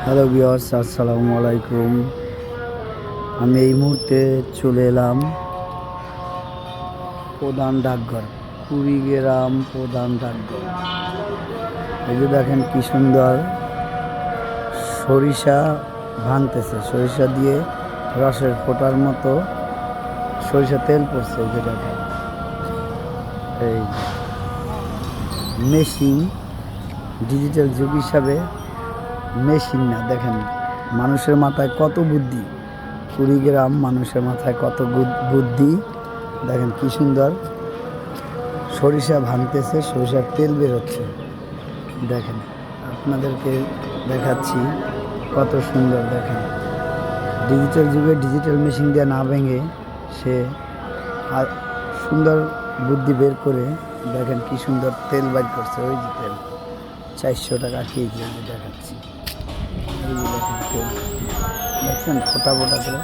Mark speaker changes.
Speaker 1: Hello viewers, আসসালামু আলাইকুম। আমি এই মুহূর্তে চলে এলাম প্রধান ডাকঘর, কুড়িগ্রাম প্রধান ডাকঘর। এই যে দেখেন কি সুন্দর সরিষা ভাঙতেছে, সরিষা দিয়ে রসের ফোটার মতো সরিষা তেল পড়ছে। এই যে দেখেন এই মেশিন, ডিজিটাল যুগ হিসাবে মেশিন না, দেখেন মানুষের মাথায় কত বুদ্ধি। কুড়িগ্রাম মানুষের মাথায় কত বুদ্ধি। দেখেন কি সুন্দর সরিষা ভাঙতেছে, সরিষার তেল বেরোচ্ছে। দেখেন আপনাদেরকে দেখাচ্ছি কত সুন্দর। দেখেন ডিজিটাল যুগে ডিজিটাল মেশিন দিয়ে না ভেঙে সে আর সুন্দর বুদ্ধি বের করে দেখেন কি সুন্দর তেল বাইর করছে। ওই যে তেল 400 টাকা কেজি আমি দেখাচ্ছি। এই যে দেখেন তেল, দেখছেন ফোটা ফোটা করে।